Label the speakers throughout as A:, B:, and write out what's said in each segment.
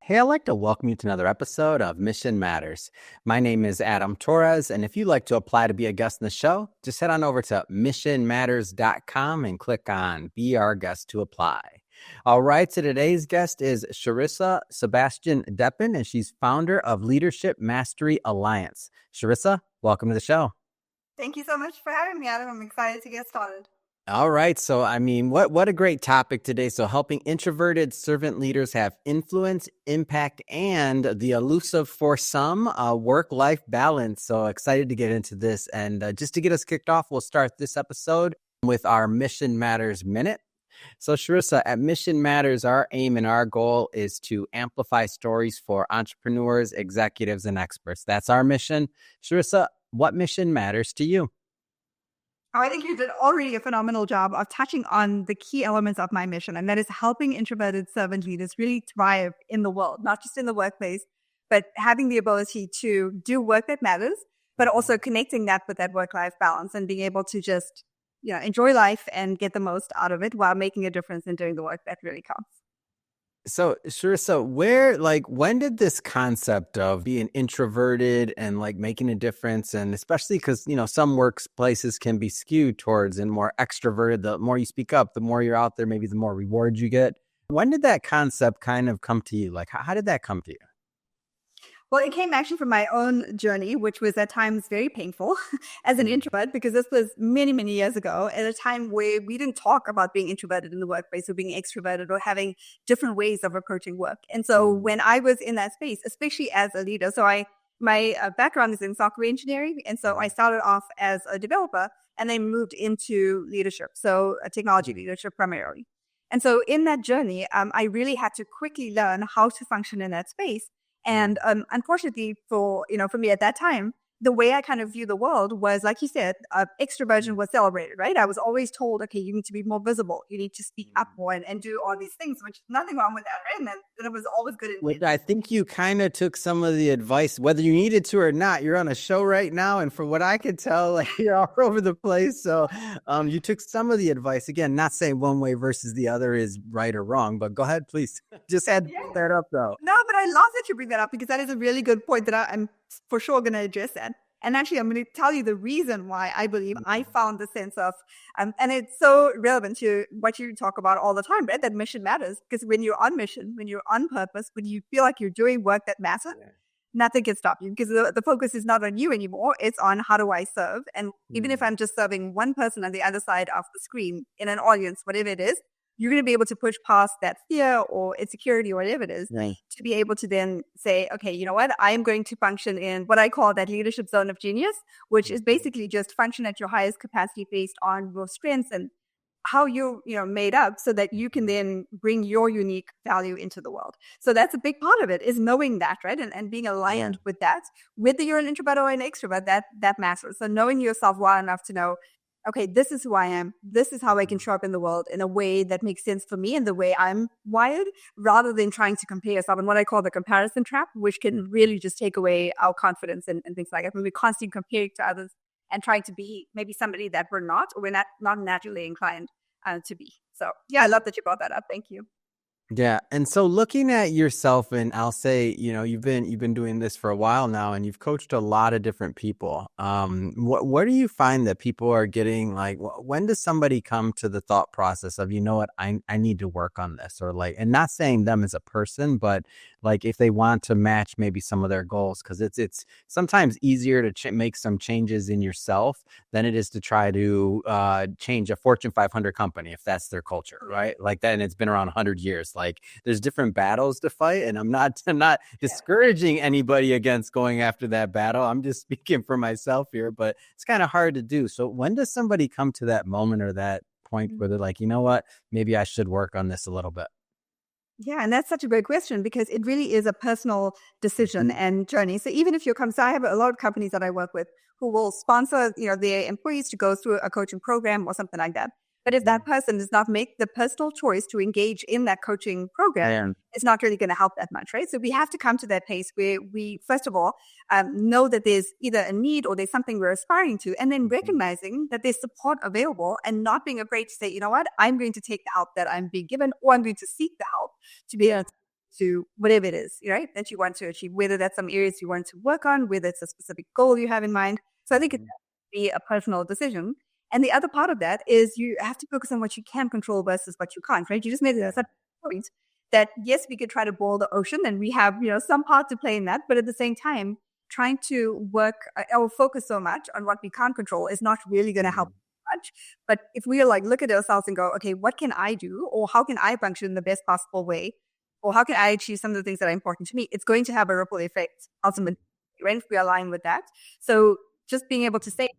A: Hey, I'd like to welcome you to another episode of Mission Matters. My name is Adam Torres, and if you'd like to apply to be a guest in the show, just head on over to missionmatters.com and click on Be Our Guest to apply. All right, so today's guest is Sharissa Sebastian Deppen, and she's founder of Leadership Mastery Alliance. Sharissa, welcome to the show.
B: Thank you so much for having me, Adam. I'm excited to get started.
A: All right. So, what a great topic today. So, helping introverted servant leaders have influence, impact, and the elusive for some work-life balance. So excited to get into this. And just to get us kicked off, we'll start this episode with our Mission Matters Minute. So, Sharissa, at Mission Matters, our aim and our goal is to amplify stories for entrepreneurs, executives, and experts. That's our mission. Sharissa, what mission matters to you?
B: I think you did already a phenomenal job of touching on the key elements of my mission, and that is helping introverted servant leaders really thrive in the world, not just in the workplace, but having the ability to do work that matters, but also connecting that with that work-life balance and being able to just, enjoy life and get the most out of it while making a difference and doing the work that really counts.
A: So, sure. So when did this concept of being introverted and making a difference, and especially because, some workplaces can be skewed towards and more extroverted, the more you speak up, the more you're out there, maybe the more rewards you get. When did that concept kind of come to you? How did that come to you?
B: Well, it came actually from my own journey, which was at times very painful as an introvert, because this was many, many years ago at a time where we didn't talk about being introverted in the workplace or being extroverted or having different ways of approaching work. And so when I was in that space, especially as a leader, my background is in software engineering. And so I started off as a developer and then moved into leadership. So technology leadership primarily. And so in that journey, I really had to quickly learn how to function in that space. And unfortunately for me at that time, the way I kind of view the world was, like you said, extroversion was celebrated, right? I was always told, okay, you need to be more visible. You need to speak up more and do all these things, which nothing wrong with that, right? And it was always good.
A: I think you kind of took some of the advice, whether you needed to or not. You're on a show right now, and from what I could tell, you're all over the place. So you took some of the advice. Again, not saying one way versus the other is right or wrong, but go ahead, please. Just had to put that up, though.
B: No, but I love that you bring that up because that is a really good point that I'm for sure going to address that. And actually, I'm going to tell you the reason why I believe I found the sense of, and it's so relevant to what you talk about all the time, right? That mission matters, because when you're on mission, when you're on purpose, when you feel like you're doing work that matters, nothing can stop you, because the focus is not on you anymore. It's on how do I serve? And even if I'm just serving one person on the other side of the screen in an audience, whatever it is, you're going to be able to push past that fear or insecurity or whatever it is to be able to then say, okay, you know what? I am going to function in what I call that leadership zone of genius, which is basically just function at your highest capacity based on your strengths and how you're made up, so that you can then bring your unique value into the world. So that's a big part of it, is knowing that, right? And being aligned with that, whether you're an introvert or an extrovert, that matters. So knowing yourself well enough to know, okay, this is who I am. This is how I can show up in the world in a way that makes sense for me and the way I'm wired, rather than trying to compare yourself and what I call the comparison trap, which can really just take away our confidence and things like that. When we're constantly comparing to others and trying to be maybe somebody that we're not, or we're not naturally inclined to be. So yeah, I love that you brought that up. Thank you.
A: Yeah. And so looking at yourself, and I'll say, you've been doing this for a while now, and you've coached a lot of different people. What do you find that people are getting, when does somebody come to the thought process of, what, I need to work on this, or and not saying them as a person, but if they want to match maybe some of their goals, because it's sometimes easier to make some changes in yourself than it is to try to change a Fortune 500 company, if that's their culture, right? Like that. And it's been around 100 years. There's different battles to fight, and I'm not discouraging anybody against going after that battle. I'm just speaking for myself here, but it's kind of hard to do. So when does somebody come to that moment or that point where they're like, you know what, maybe I should work on this a little bit?
B: Yeah, and that's such a great question, because it really is a personal decision and journey. So even if you come, so I have a lot of companies that I work with who will sponsor, their employees to go through a coaching program or something like that. But if that person does not make the personal choice to engage in that coaching program, it's not really going to help that much, right? So we have to come to that place where we, first of all, know that there's either a need or there's something we're aspiring to, and then recognizing that there's support available and not being afraid to say, you know what, I'm going to take the help that I'm being given, or I'm going to seek the help to be able to whatever it is, right, that you want to achieve, whether that's some areas you want to work on, whether it's a specific goal you have in mind. So I think it has to be a personal decision. And the other part of that is you have to focus on what you can control versus what you can't, right? You just made it such a point that yes, we could try to boil the ocean and we have, some part to play in that. But at the same time, trying to work or focus so much on what we can't control is not really going to help much. But if we look at ourselves and go, okay, what can I do? Or how can I function in the best possible way? Or how can I achieve some of the things that are important to me? It's going to have a ripple effect ultimately, right? If we align with that. So just being able to say,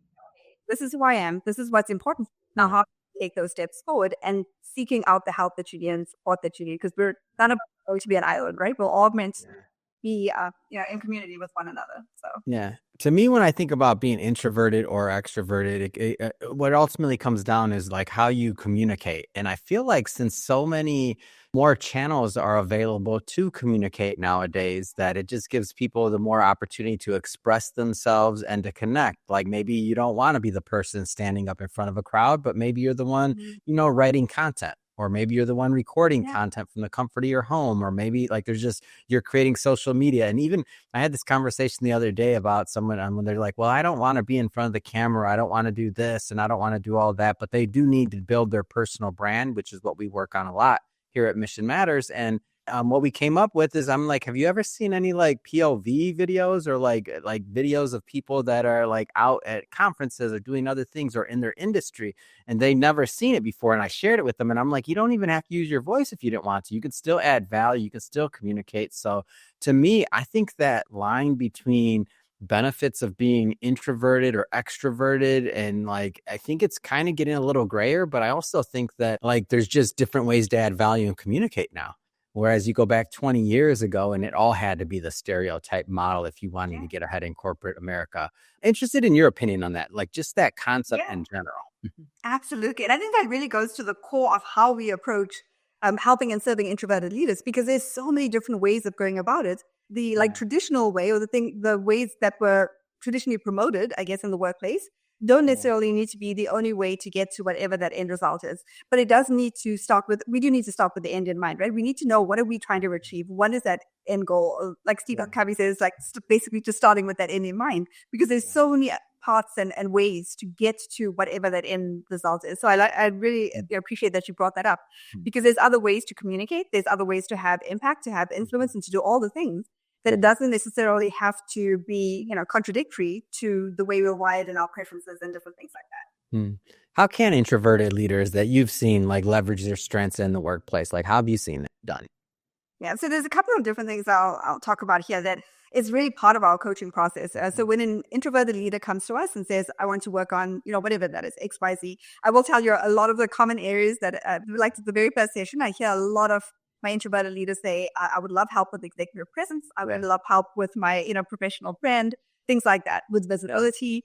B: this is who I am. This is what's important. Now, how can I take those steps forward and seeking out the help that you need and support that you need? Because we're none of us are going to be an island, right? We're all meant to be, in community with one another. So
A: Yeah. To me, when I think about being introverted or extroverted, what ultimately comes down is like how you communicate. And I feel like since so many more channels are available to communicate nowadays, that it just gives people the more opportunity to express themselves and to connect. Like maybe you don't want to be the person standing up in front of a crowd, but maybe you're the one, writing content. Or maybe you're the one recording content from the comfort of your home, or maybe like you're creating social media. And even I had this conversation the other day about someone when they're like, well, I don't want to be in front of the camera. I don't want to do this and I don't want to do all that, but they do need to build their personal brand, which is what we work on a lot here at Mission Matters. And what we came up with is I'm like, have you ever seen any like POV videos or like videos of people that are like out at conferences or doing other things or in their industry and they never seen it before? And I shared it with them and I'm like, you don't even have to use your voice if you didn't want to. You can still add value. You can still communicate. So to me, I think that line between benefits of being introverted or extroverted, and like I think it's kind of getting a little grayer, but I also think that like there's just different ways to add value and communicate now. Whereas you go back 20 years ago and it all had to be the stereotype model if you wanted to get ahead in corporate America. Interested in your opinion on that, like just that concept in general.
B: Absolutely. And I think that really goes to the core of how we approach helping and serving introverted leaders, because there's so many different ways of going about it. The traditional way, or the ways that were traditionally promoted, I guess, in the workplace, don't necessarily need to be the only way to get to whatever that end result is. But it does need to we do need to start with the end in mind, right? We need to know, what are we trying to achieve? What is that end goal? Like Stephen Covey says, like basically just starting with that end in mind, because there's so many parts and ways to get to whatever that end result is. So I really appreciate that you brought that up, because there's other ways to communicate. There's other ways to have impact, to have influence, and to do all the things, that it doesn't necessarily have to be, contradictory to the way we're wired and our preferences and different things like that.
A: How can introverted leaders that you've seen like leverage their strengths in the workplace? Like how have you seen that done?
B: Yeah, so there's a couple of different things I'll talk about here that is really part of our coaching process. So when an introverted leader comes to us and says, I want to work on, whatever that is, X, Y, Z, I will tell you a lot of the common areas that, like the very first session, I hear a lot of my introverted leaders say, I would love help with executive presence. I would love help with my, professional brand, things like that, with visibility,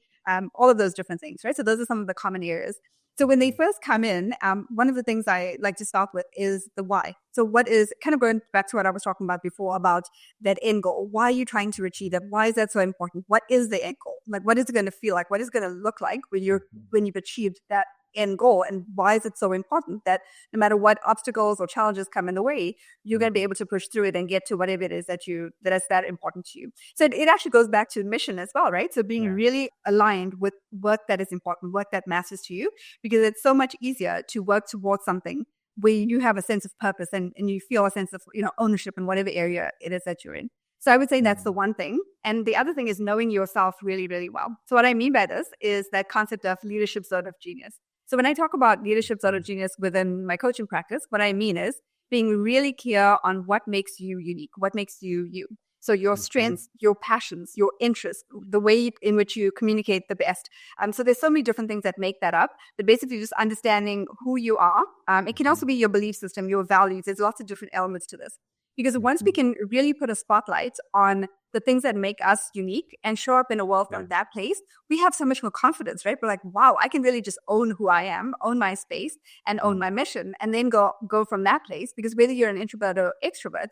B: all of those different things, right? So those are some of the common areas. So when they first come in, one of the things I like to start with is the why. So what is, kind of going back to what I was talking about before about that end goal. Why are you trying to achieve that? Why is that so important? What is the end goal? Like, what is it going to feel like? What is it going to look like when you've achieved that end goal? And why is it so important that no matter what obstacles or challenges come in the way, you're going to be able to push through it and get to whatever it is that is that important to you? So it actually goes back to mission as well, right? So being really aligned with work that is important, work that matters to you, because it's so much easier to work towards something where you have a sense of purpose and you feel a sense of ownership in whatever area it is that you're in. So I would say that's the one thing. And the other thing is knowing yourself really, really well. So what I mean by this is that concept of leadership zone of genius. So when I talk about leadership zone of genius within my coaching practice, what I mean is being really clear on what makes you unique, what makes you you. So your strengths, your passions, your interests, the way in which you communicate the best. So there's so many different things that make that up, but basically just understanding who you are. It can also be your belief system, your values. There's lots of different elements to this. Because once we can really put a spotlight on the things that make us unique and show up in a world from that place, we have so much more confidence, right? We're like, wow, I can really just own who I am, own my space, and own my mission, and then go from that place. Because whether you're an introvert or extrovert,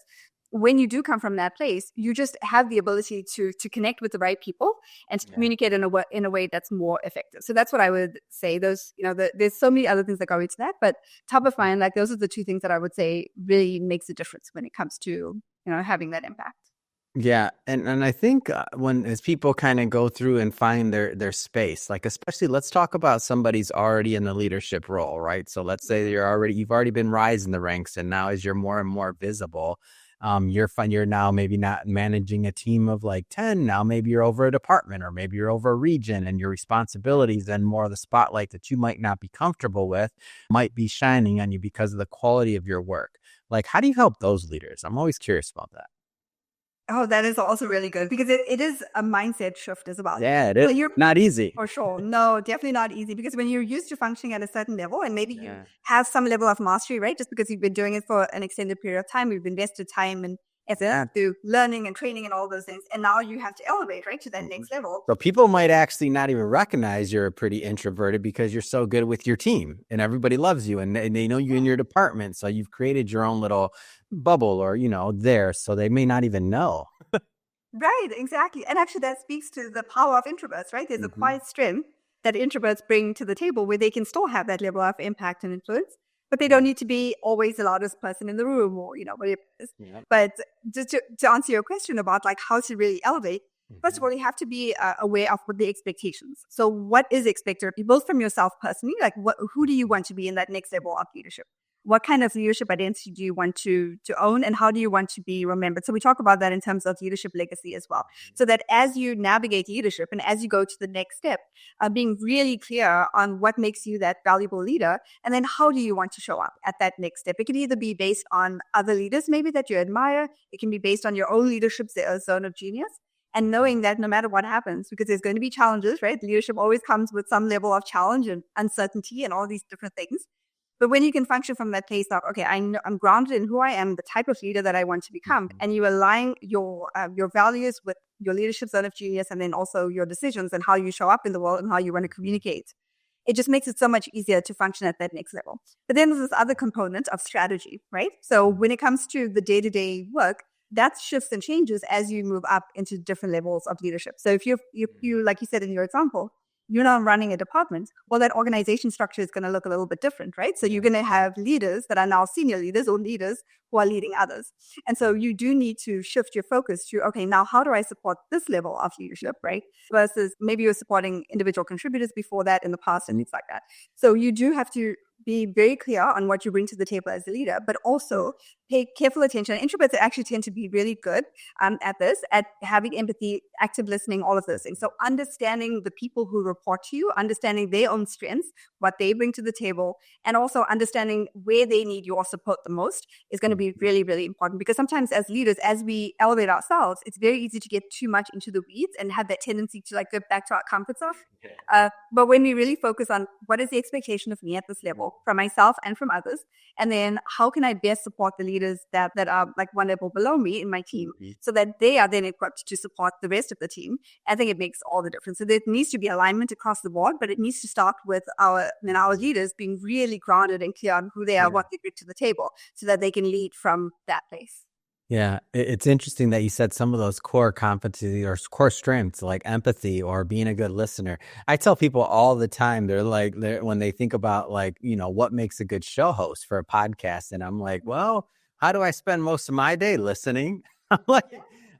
B: when you do come from that place, you just have the ability to connect with the right people and to communicate in a way that's more effective. So that's what I would say. Those, there's so many other things that go into that, but top of mind, like those are the two things that I would say really makes a difference when it comes to having that impact.
A: Yeah, and I think when as people kind of go through and find their space, like especially let's talk about somebody's already in the leadership role, right? So let's say you've already been rising the ranks, and now as you're more and more visible, you're now maybe not managing a team of like 10. Now maybe you're over a department, or maybe you're over a region, and your responsibilities and more of the spotlight that you might not be comfortable with might be shining on you because of the quality of your work. Like, how do you help those leaders? I'm always curious about that.
B: Oh, that is also really good because it is a mindset shift as well.
A: Yeah, it is
B: Well, you're
A: not easy.
B: for sure. No, definitely not easy because when you're used to functioning at a certain level and maybe you
A: Yeah.
B: have some level of mastery, right? Just because you've been doing it for an extended period of time, you've invested time and
A: Yeah.
B: effort to learning and training and all those things. And now you have to elevate, right, to that
A: Mhm.
B: next level.
A: So people might actually not even recognize you're pretty introverted because you're so good with your team and everybody loves you and they know you in your department. So you've created your own little bubble or, there. So they may not even know.
B: Right, exactly. And actually, that speaks to the power of introverts, right? There's a
A: Hmm.
B: quiet strength that introverts bring to the table where they can still have that level of impact and influence, but they don't need to be always the loudest person in the room or, whatever it is.
A: Yeah.
B: But just to answer your question about like how to really elevate, first of all, you have to be aware of what the expectations. So, what is expected of you, both from yourself personally, like who do you want to be in that next level of leadership? What kind of leadership identity do you want to own, and how do you want to be remembered? So we talk about that in terms of leadership legacy as well. So that as you navigate leadership and as you go to the next step, being really clear on what makes you that valuable leader, and then how do you want to show up at that next step? It can either be based on other leaders maybe that you admire. It can be based on your own leadership zone of genius. And knowing that no matter what happens, because there's going to be challenges, right? Leadership always comes with some level of challenge and uncertainty and all these different things. But when you can function from that place of, okay, I know I'm grounded in who I am, the type of leader that I want to become, and you align your values with your leadership zone of genius, and then also your decisions and how you show up in the world and how you want to communicate, it just makes it so much easier to function at that next level. But then there's this other component of strategy, right? So when it comes to the day-to-day work, that shifts and changes as you move up into different levels of leadership. So if you like you said in your example, you're not running a department, well, that organization structure is going to look a little bit different, right? So you're going to have leaders that are now senior leaders or leaders who are leading others. And so you do need to shift your focus to, okay, now how do I support this level of leadership, right? Versus maybe you're supporting individual contributors before that in the past and things like that. So you do have to be very clear on what you bring to the table as a leader, but also pay careful attention. Introverts actually tend to be really good at this, at having empathy, active listening, all of those things. So understanding the people who report to you, understanding their own strengths, what they bring to the table, and also understanding where they need your support the most is going to be really, really important. Because sometimes as leaders, as we elevate ourselves, it's very easy to get too much into the weeds and have that tendency to like go back to our comfort zone. But when we really focus on what is the expectation of me at this level from myself and from others, and then how can I best support the leaders that are like one level below me in my team so that they are then equipped to support the rest of the team, I think it makes all the difference. So there needs to be alignment across the board, but it needs to start with our leaders being really grounded and clear on who they are, what they bring to the table, so that they can lead from that place.
A: Yeah, it's interesting that you said some of those core competencies or core strengths like empathy or being a good listener. I tell people all the time, when they think about like, what makes a good show host for a podcast. And I'm like, well, how do I spend most of my day listening? I'm like,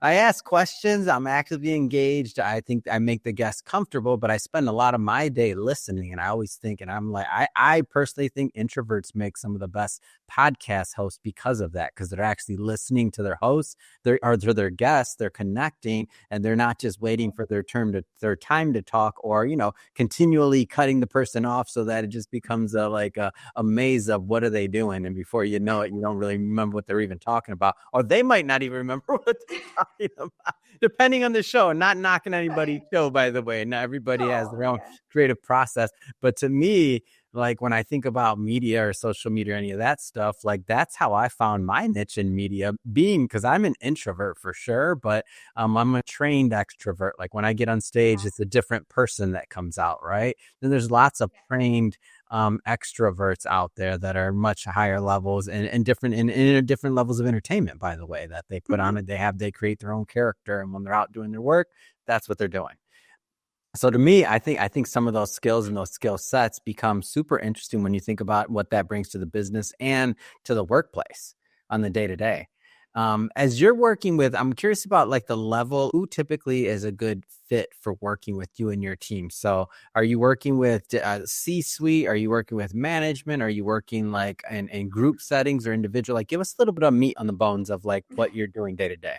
A: I ask questions. I'm actively engaged. I think I make the guests comfortable, but I spend a lot of my day listening. And I always think, and I'm like, I personally think introverts make some of the best podcast hosts because of that, because they're actually listening to their hosts, to their guests, they're connecting, and they're not just waiting for their time to talk, or continually cutting the person off so that it just becomes a maze of what are they doing, and before you know it, you don't really remember what they're even talking about, or they might not even remember what they're talking about, depending on the show. Not knocking anybody's show, by the way. Not everybody has their own creative process, but to me, like when I think about media or social media or any of that stuff, like that's how I found my niche in media, because I'm an introvert for sure, but I'm a trained extrovert. Like when I get on stage, it's a different person that comes out, right? Then there's lots of trained extroverts out there that are much higher levels and different in different levels of entertainment, by the way, that they put on it. They create their own character, and when they're out doing their work, that's what they're doing. So to me, I think some of those skills and those skill sets become super interesting when you think about what that brings to the business and to the workplace on the day to day. As you're working with, I'm curious about like the level, who typically is a good fit for working with you and your team. So are you working with C-suite? Are you working with management? Are you working like in group settings or individual? Like give us a little bit of meat on the bones of like what you're doing day to day.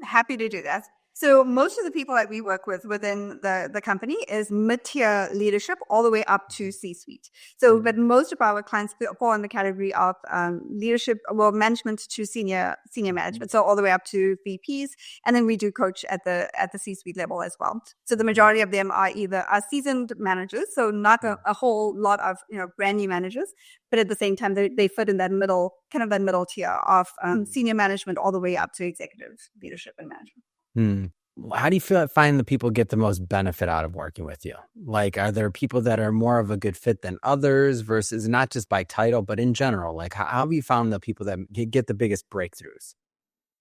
B: Happy to do that. So most of the people that we work with within the company is mid-tier leadership all the way up to C-suite. So, but most of our clients fall in the category of leadership, well, management to senior management. So all the way up to VPs, and then we do coach at the C-suite level as well. So the majority of them are either seasoned managers, so not a whole lot of brand new managers, but at the same time they fit in that middle tier of senior management all the way up to executive leadership and management.
A: How do you find the people get the most benefit out of working with you? Like, are there people that are more of a good fit than others versus not just by title, but in general? Like, how have you found the people that get the biggest breakthroughs?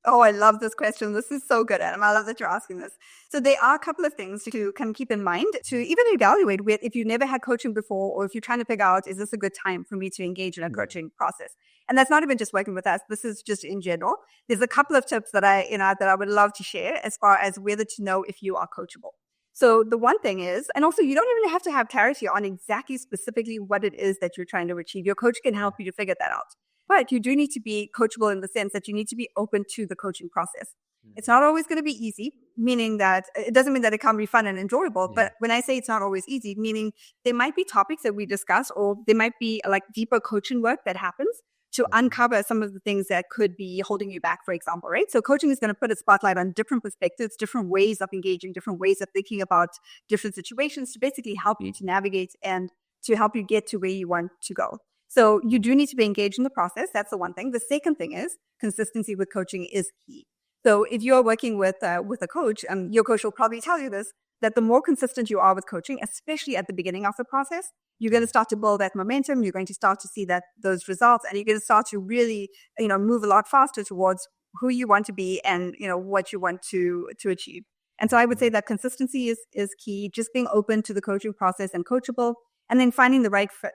B: Oh, I love this question. This is so good, Adam. I love that you're asking this. So there are a couple of things to kind of keep in mind to even evaluate with if you never had coaching before, or if you're trying to figure out, is this a good time for me to engage in a coaching process? And that's not even just working with us. This is just in general. There's a couple of tips that I would love to share as far as whether to know if you are coachable. So the one thing is, and also you don't even have to have clarity on exactly specifically what it is that you're trying to achieve. Your coach can help you to figure that out. But you do need to be coachable in the sense that you need to be open to the coaching process. It's not always going to be easy, meaning that it doesn't mean that it can't be fun and enjoyable. Yeah. But when I say it's not always easy, meaning there might be topics that we discuss, or there might be like deeper coaching work that happens to uncover some of the things that could be holding you back, for example, right? So coaching is going to put a spotlight on different perspectives, different ways of engaging, different ways of thinking about different situations to basically help you to navigate and to help you get to where you want to go. So you do need to be engaged in the process. That's the one thing. The second thing is consistency with coaching is key. So if you're working with a coach, your coach will probably tell you this, that the more consistent you are with coaching, especially at the beginning of the process, you're going to start to build that momentum. You're going to start to see those results, and you're going to start to really, move a lot faster towards who you want to be and, what you want to achieve. And so I would say that consistency is key. Just being open to the coaching process and coachable. And then finding the right fit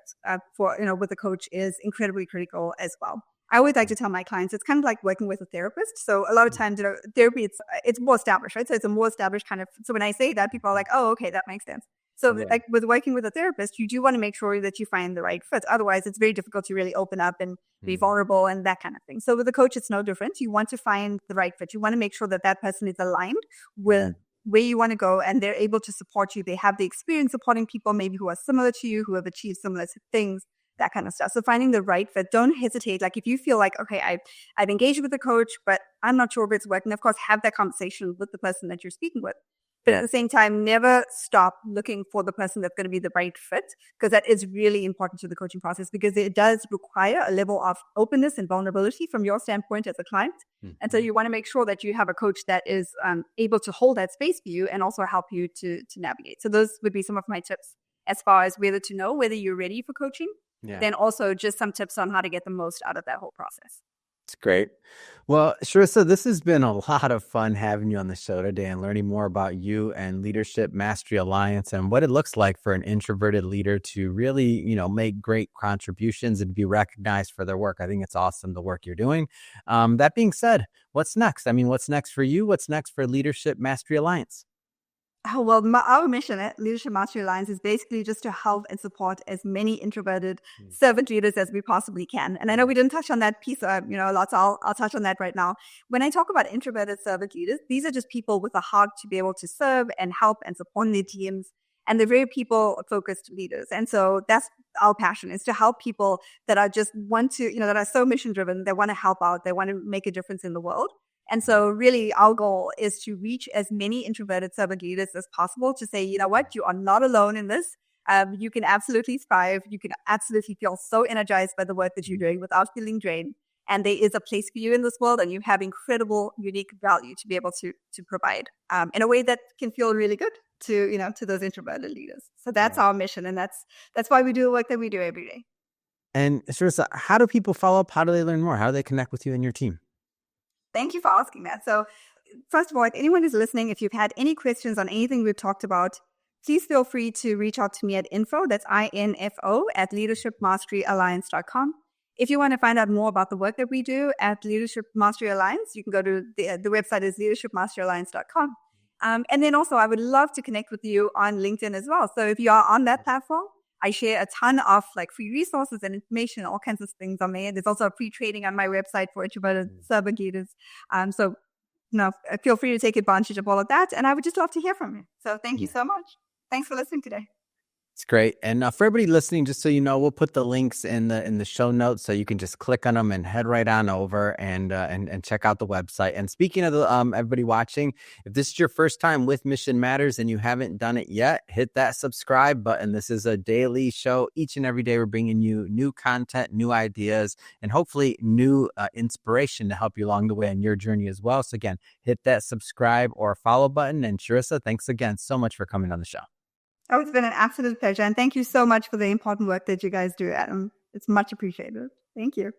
B: with a coach is incredibly critical as well. I always like to tell my clients, it's kind of like working with a therapist. So a lot of times, therapy, it's more established, right? So it's a more established kind of, so when I say that, people are like, oh, okay, that makes sense. So like with working with a therapist, you do want to make sure that you find the right fit. Otherwise, it's very difficult to really open up and be vulnerable and that kind of thing. So with a coach, it's no different. You want to find the right fit. You want to make sure that that person is aligned with where you want to go, and they're able to support you. They have the experience supporting people maybe who are similar to you, who have achieved similar things, that kind of stuff. So finding the right fit, don't hesitate. Like if you feel like, okay, I've engaged with the coach, but I'm not sure if it's working, of course, have that conversation with the person that you're speaking with. But at the same time, never stop looking for the person that's going to be the right fit, because that is really important to the coaching process, because it does require a level of openness and vulnerability from your standpoint as a client. And so you want to make sure that you have a coach that is able to hold that space for you and also help you to navigate. So those would be some of my tips as far as whether to know whether you're ready for coaching. Then also just some tips on how to get the most out of that whole process.
A: It's great. Well, Sharissa, this has been a lot of fun having you on the show today and learning more about you and Leadership Mastery Alliance and what it looks like for an introverted leader to really, make great contributions and be recognized for their work. I think it's awesome, the work you're doing. That being said, what's next? I mean, what's next for you? What's next for Leadership Mastery Alliance?
B: Oh, well, our mission at Leadership Mastery Alliance is basically just to help and support as many introverted servant leaders as we possibly can. And I know we didn't touch on that piece, lots. I'll touch on that right now. When I talk about introverted servant leaders, these are just people with a heart to be able to serve and help and support their teams. And they're very people-focused leaders. And so that's our passion, is to help people that are just want to, that are so mission-driven, they want to help out, they want to make a difference in the world. And so really our goal is to reach as many introverted servant leaders as possible to say, you know what, you are not alone in this. You can absolutely thrive. You can absolutely feel so energized by the work that you're doing without feeling drained. And there is a place for you in this world, and you have incredible, unique value to be able to provide in a way that can feel really good to those introverted leaders. So that's our mission. And that's why we do the work that we do every day.
A: And Sharissa, how do people follow up? How do they learn more? How do they connect with you and your team?
B: Thank you for asking that. So first of all, if anyone is listening, if you've had any questions on anything we've talked about, please feel free to reach out to me at info, that's INFO, at leadershipmasteryalliance.com. if you want to find out more about the work that we do at Leadership Mastery Alliance, you can go to the website is leadershipmasteryalliance.com. And then also, I would love to connect with you on LinkedIn as well. So if you are on that platform, I share a ton of like free resources and information, all kinds of things on there. There's also a free training on my website for introverted server leaders. So feel free to take advantage of all of that. And I would just love to hear from you. So thank you so much. Thanks for listening today.
A: It's great. And for everybody listening, just so you know, we'll put the links in the show notes so you can just click on them and head right on over and check out the website. And speaking of everybody watching, if this is your first time with Mission Matters and you haven't done it yet, hit that subscribe button. This is a daily show. Each and every day, we're bringing you new content, new ideas, and hopefully new inspiration to help you along the way on your journey as well. So again, hit that subscribe or follow button. And Sharissa, thanks again so much for coming on the show.
B: Oh, it's been an absolute pleasure. And thank you so much for the important work that you guys do, Adam. It's much appreciated. Thank you.